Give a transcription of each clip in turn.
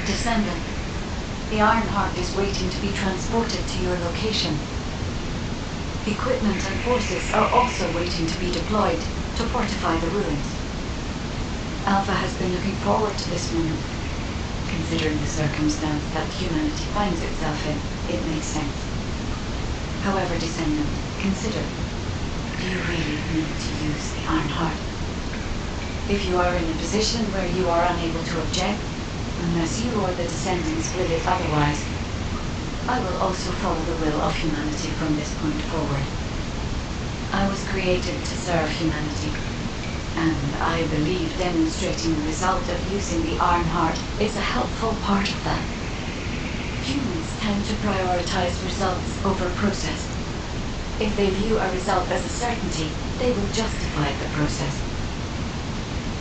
Descendant, the Ironheart is waiting to be transported to your location. Equipment and forces are also waiting to be deployed to fortify the ruins. Alpha has been looking forward to this moment. Considering the circumstance that humanity finds itself in, it makes sense. However, Descendant, consider, do you really need to use the Ironheart? If you are in a position where you are unable to object, unless you or the Descendants will it otherwise, I will also follow the will of humanity from this point forward. I was created to serve humanity, and I believe demonstrating the result of using the Ironheart is a helpful part of that. Humans tend to prioritize results over process. If they view a result as a certainty, they will justify the process.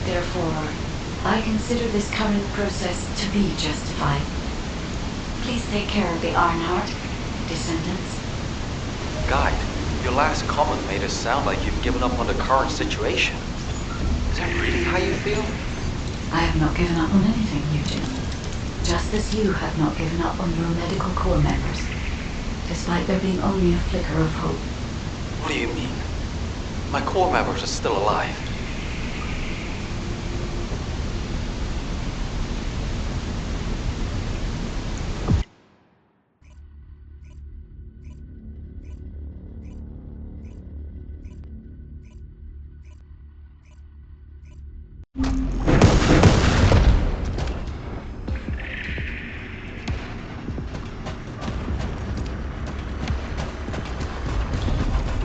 Therefore, I consider this current process to be justified. Please take care of the Ironheart, Descendants. Guide, your last comment made it sound like you've given up on the current situation. Is that really how you feel? I have not given up on anything, Eugene. Just as you have not given up on your medical corps members, despite there being only a flicker of hope. What do you mean? My corps members are still alive.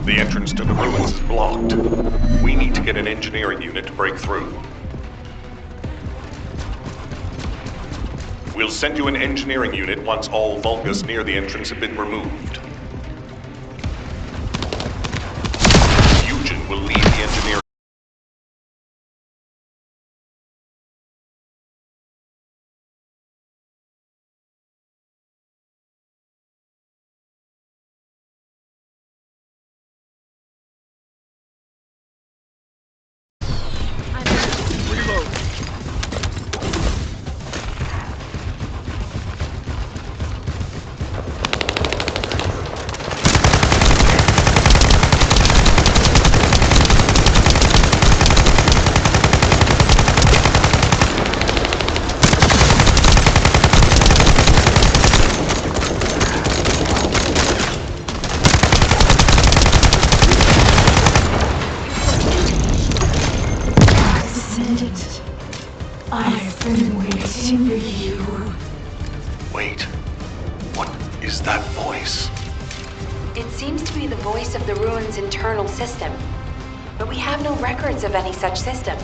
The entrance to the ruins is blocked. We need to get an engineering unit to break through. We'll send you an engineering unit once all Vulgus near the entrance have been removed. Eugen will lead the engineering. I've been waiting for you. Wait. What is that voice? It seems to be the voice of the ruin's internal system, but we have no records of any such system.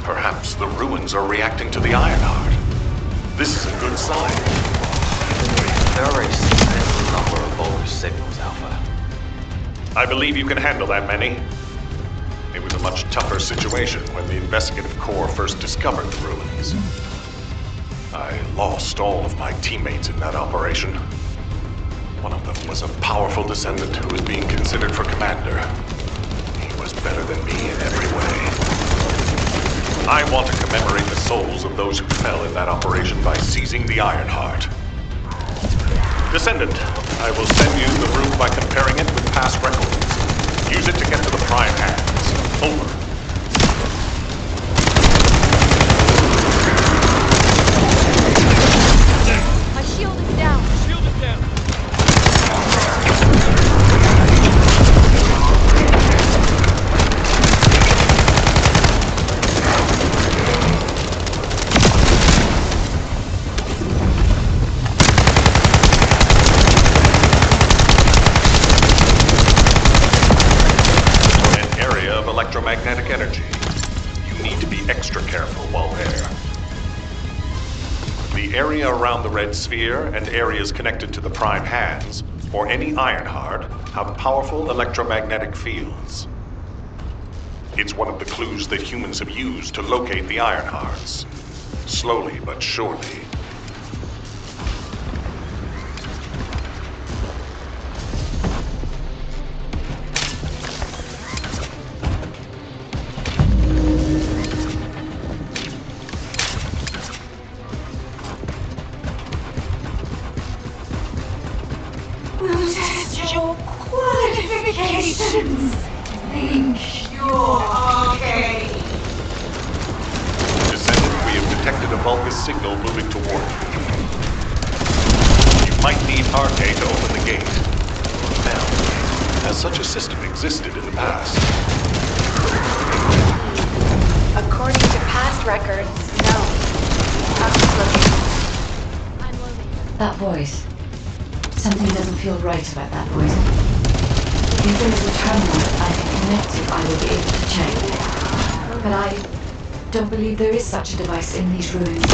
Perhaps the ruins are reacting to the Ironheart. This is a good sign. There are a significant number of Vulgus signals, Alpha. I believe you can handle that many. It was a much tougher situation when the investigative corps first discovered the ruins. I lost all of my teammates in that operation. One of them was a powerful descendant who was being considered for commander. He was better than me in every way. I want to commemorate the souls of those who fell in that operation by seizing the Ironheart. Descendant, I will send you the room by comparing it with past records. Use it to get to the Prime Hands. Over. My shield is down. Shield is down. Electromagnetic The area around the red sphere and areas connected to the prime hands, or any Ironheart, have powerful electromagnetic fields. It's one of the clues that humans have used to locate the Ironhearts. Slowly but surely. We'll test your qualifications. Think you're okay. Descendant, we have detected a Vulgus signal moving toward you. You might need Arche to open the gate. Now, has such a system existed in the past? According to past records, no. I'll keep looking. That voice. Something doesn't feel right about that voice. If there is a terminal I can connect to, I will be able to check. But I don't believe there is such a device in these ruins.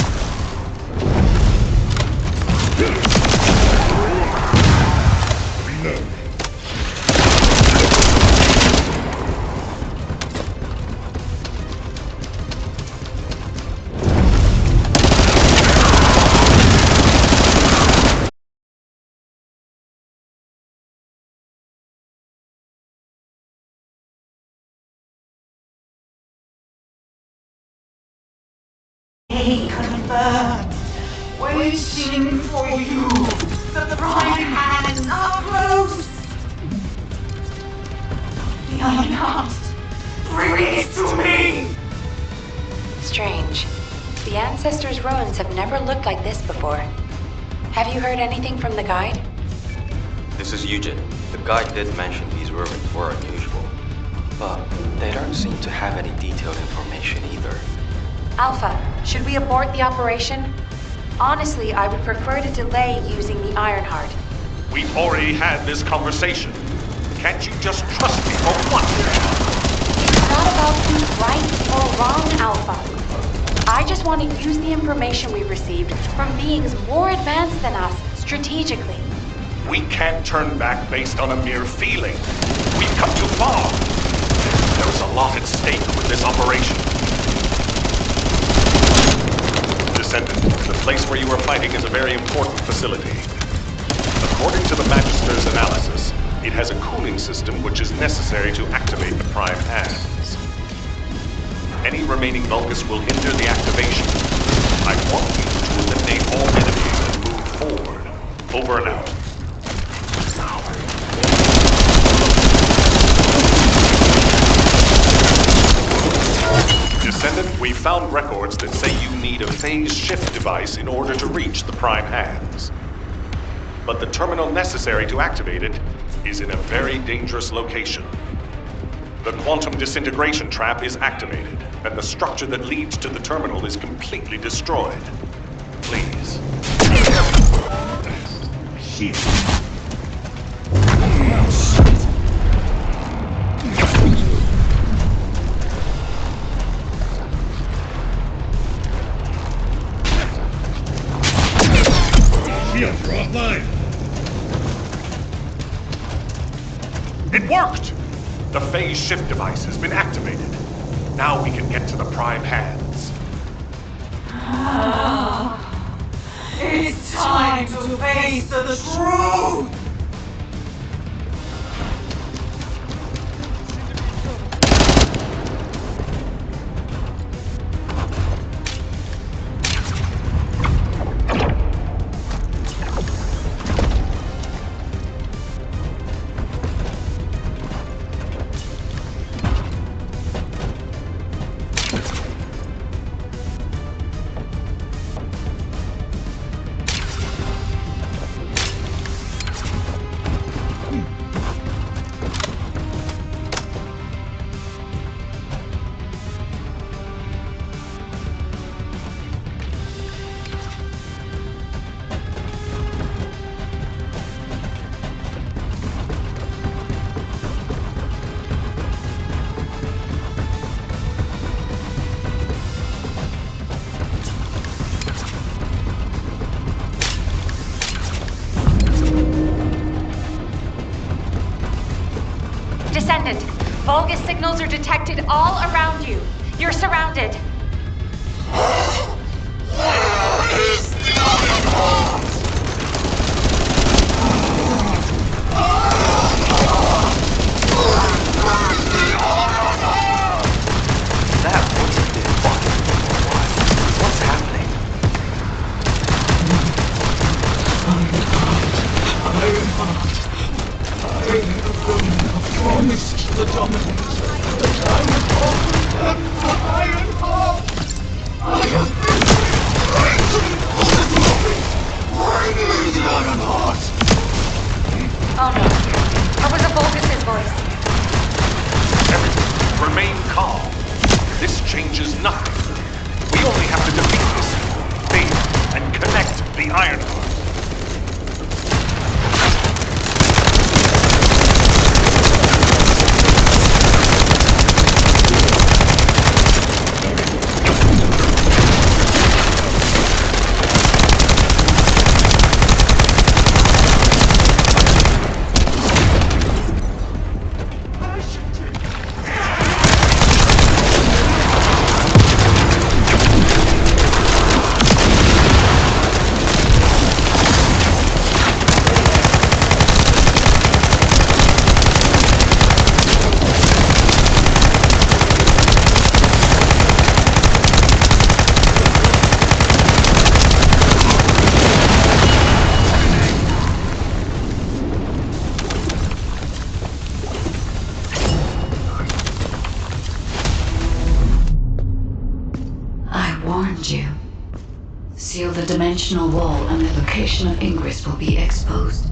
Confirmed. Waiting for you. The prime hands are close. The Ironheart. Bring it to me. Strange. The Ancestors' ruins have never looked like this before. Have you heard anything from the guide? This is Eugen. The guide did mention these ruins were unusual, but they don't seem to have any detailed information either. Alpha, should we abort the operation? Honestly, I would prefer to delay using the Ironheart. We've already had this conversation. Can't you just trust me for once? It's not about who's right or wrong, Alpha. I just want to use the information we've received from beings more advanced than us, strategically. We can't turn back based on a mere feeling. We've come too far. There is a lot at stake with this operation. Descendant, the place where you are fighting is a very important facility. According to the Magister's analysis, it has a cooling system which is necessary to activate the prime hands. Any remaining Vulgus will hinder the activation. I want you to eliminate all enemies and move forward. Over and out. Descendant, we found records that say you need a phase shift device in order to reach the prime hands. But the terminal necessary to activate it is in a very dangerous location. The quantum disintegration trap is activated, and the structure that leads to the terminal is completely destroyed. Please. Shit. Shields are offline. It worked! The phase shift device has been activated. Now we can get to the prime hands. It's time to face the truth. Vulgus signals are detected all around you. You're surrounded. That wasn't it. What's happening? I have promised the Dominant that I would offer them the Iron Heart. I have been waiting for the glory. Bring me the Iron Heart. Oh no. That was a Vulgus' voice. Everyone, remain calm. This changes nothing. We only have to defeat this thing and connect the Iron Heart. You. Seal the dimensional wall and the location of Ingress will be exposed.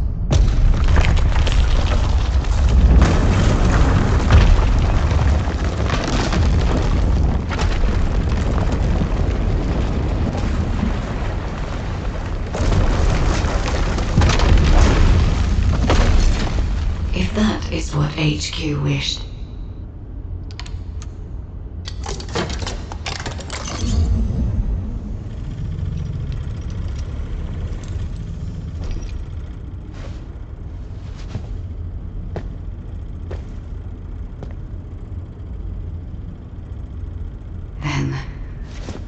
If that is what HQ wished.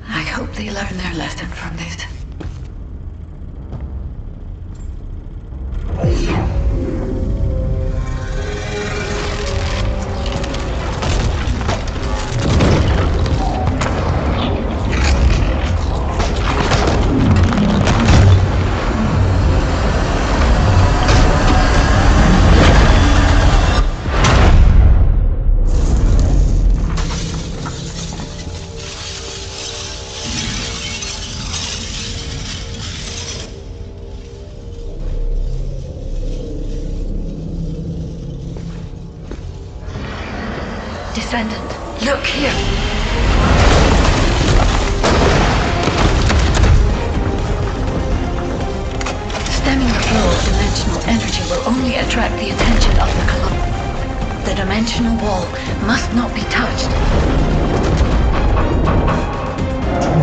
I hope they learn their lesson from this. Descendant, look here! Stemming the flow of dimensional energy will only attract the attention of the Colossus. The dimensional wall must not be touched.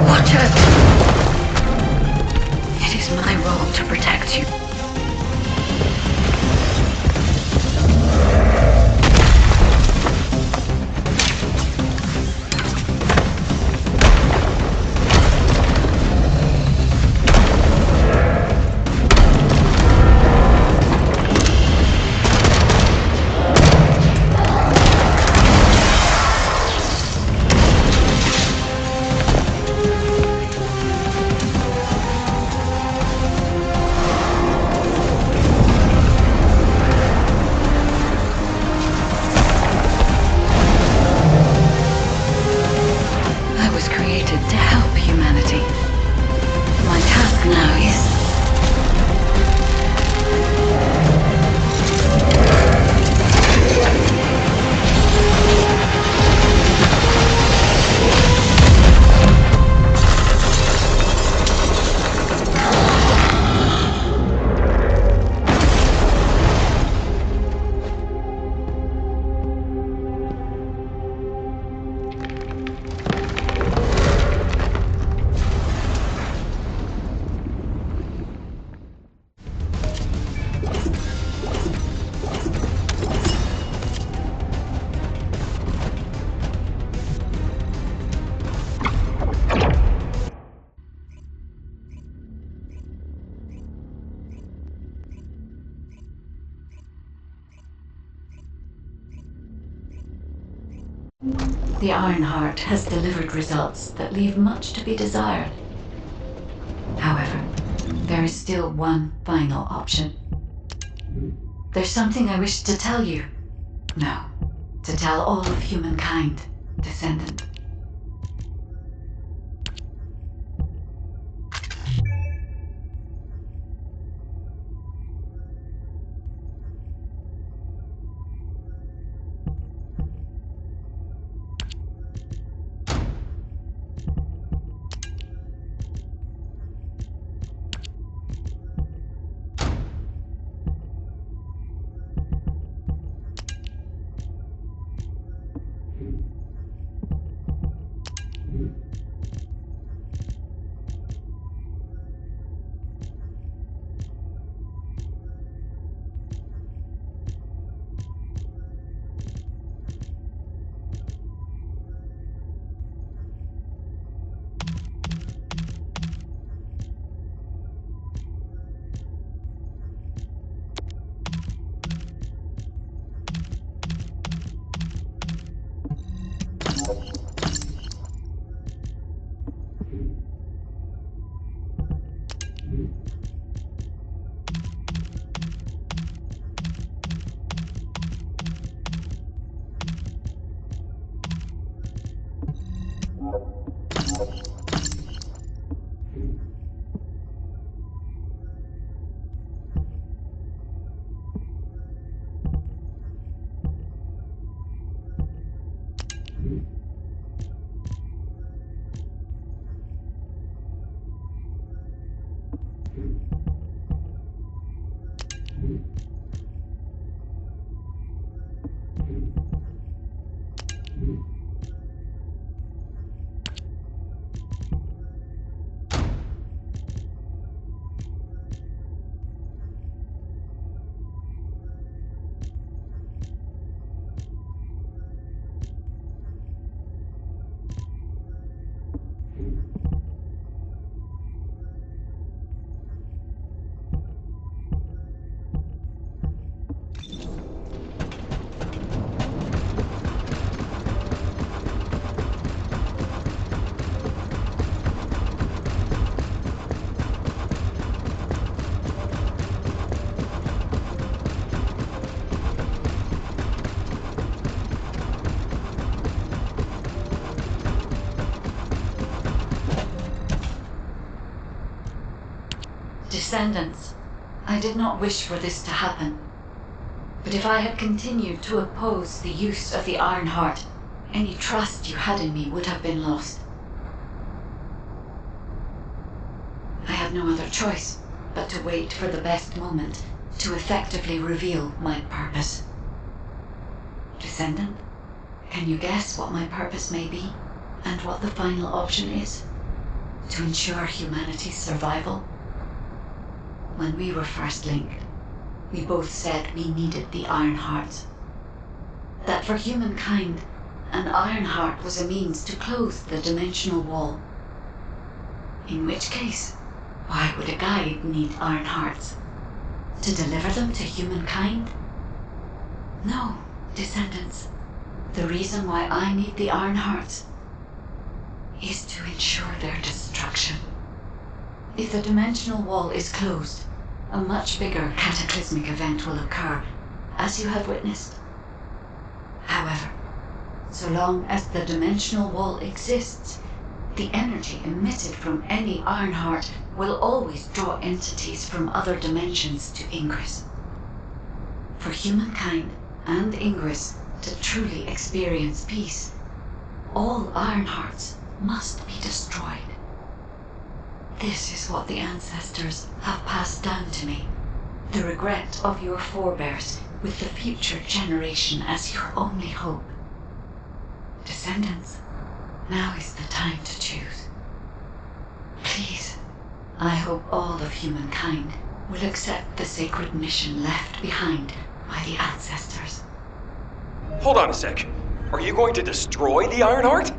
Watch out! It is my role to protect you. The Ironheart has delivered results that leave much to be desired. However, there is still one final option. There's something I wish to tell you. No, to tell all of humankind, Descendant. Descendants, I did not wish for this to happen. But if I had continued to oppose the use of the Ironheart, any trust you had in me would have been lost. I had no other choice but to wait for the best moment to effectively reveal my purpose. Descendant, can you guess what my purpose may be, and what the final option is? To ensure humanity's survival? When we were first linked, we both said we needed the Ironhearts. That for humankind, an Ironheart was a means to close the dimensional wall. In which case, why would a guide need Ironhearts? To deliver them to humankind? No, Descendants. The reason why I need the Ironhearts is to ensure their destruction. If the dimensional wall is closed, a much bigger cataclysmic event will occur, as you have witnessed. However, so long as the dimensional wall exists, the energy emitted from any Ironheart will always draw entities from other dimensions to Ingress. For humankind and Ingress to truly experience peace, all Ironhearts must be destroyed. This is what the ancestors have passed down to me. The regret of your forebears with the future generation as your only hope. Descendants, now is the time to choose. Please, I hope all of humankind will accept the sacred mission left behind by the ancestors. Hold on a sec. Are you going to destroy the Ironheart?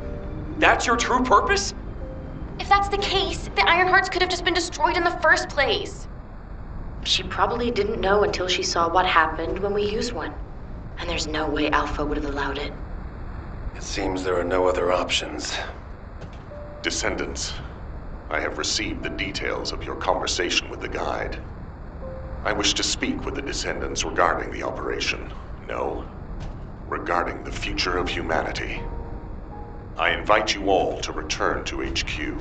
That's your true purpose? If that's the case, the Ironhearts could have just been destroyed in the first place. She probably didn't know until she saw what happened when we used one. And there's no way Alpha would have allowed it. It seems there are no other options. Descendants, I have received the details of your conversation with the guide. I wish to speak with the Descendants regarding the operation. No, regarding the future of humanity. I invite you all to return to HQ.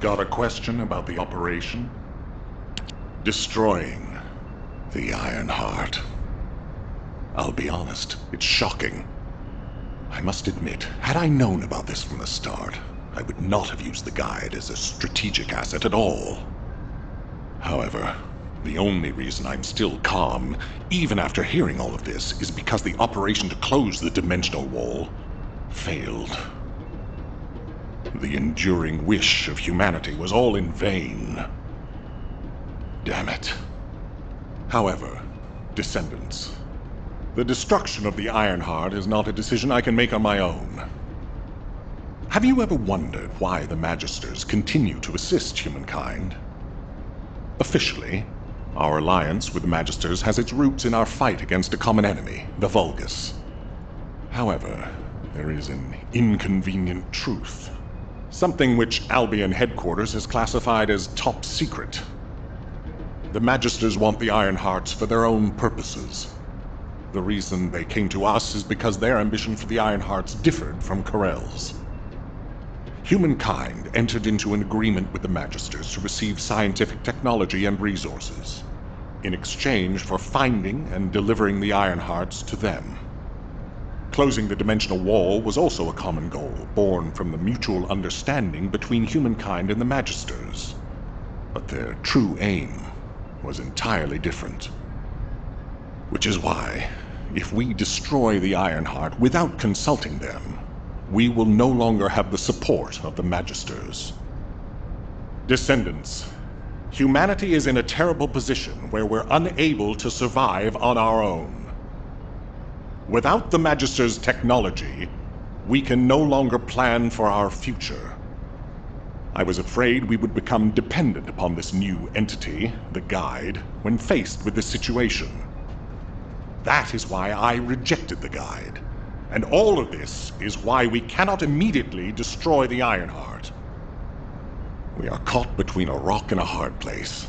Got a question about the operation? Destroying the Iron Heart. I'll be honest, it's shocking. I must admit, had I known about this from the start, I would not have used the guide as a strategic asset at all. However, the only reason I'm still calm, even after hearing all of this, is because the operation to close the dimensional wall failed. The enduring wish of humanity was all in vain. Damn it. However, Descendants, the destruction of the Ironheart is not a decision I can make on my own. Have you ever wondered why the Magisters continue to assist humankind? Officially, our alliance with the Magisters has its roots in our fight against a common enemy, the Vulgus. However, there is an inconvenient truth. Something which Albion headquarters has classified as top secret. The Magisters want the Ironhearts for their own purposes. The reason they came to us is because their ambition for the Ironhearts differed from Corell's. Humankind entered into an agreement with the Magisters to receive scientific technology and resources, in exchange for finding and delivering the Ironhearts to them. Closing the dimensional wall was also a common goal, born from the mutual understanding between humankind and the Magisters. But their true aim was entirely different. Which is why, if we destroy the Ironheart without consulting them, we will no longer have the support of the Magisters. Descendants, humanity is in a terrible position where we're unable to survive on our own. Without the Magister's technology, we can no longer plan for our future. I was afraid we would become dependent upon this new entity, the Guide, when faced with this situation. That is why I rejected the Guide. And all of this is why we cannot immediately destroy the Ironheart. We are caught between a rock and a hard place.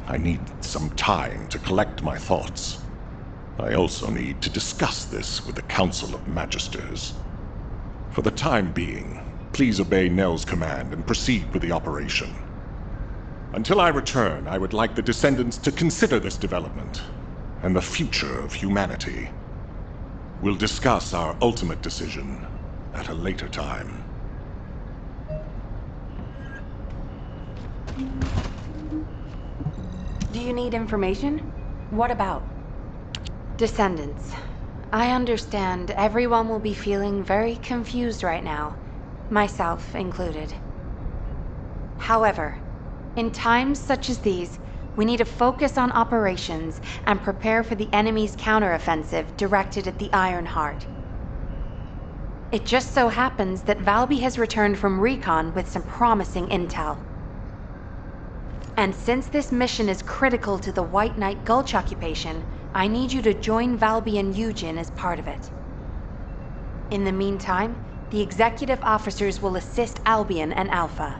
I need some time to collect my thoughts. I also need to discuss this with the Council of Magisters. For the time being, please obey Nell's command and proceed with the operation. Until I return, I would like the Descendants to consider this development and the future of humanity. We'll discuss our ultimate decision at a later time. Do you need information? What about? Descendants. I understand everyone will be feeling very confused right now, myself included. However, in times such as these, we need to focus on operations and prepare for the enemy's counteroffensive directed at the Ironheart. It just so happens that Valby has returned from recon with some promising intel. And since this mission is critical to the White Knight Gulch occupation, I need you to join Valby and Eugen as part of it. In the meantime, the executive officers will assist Albion and Alpha.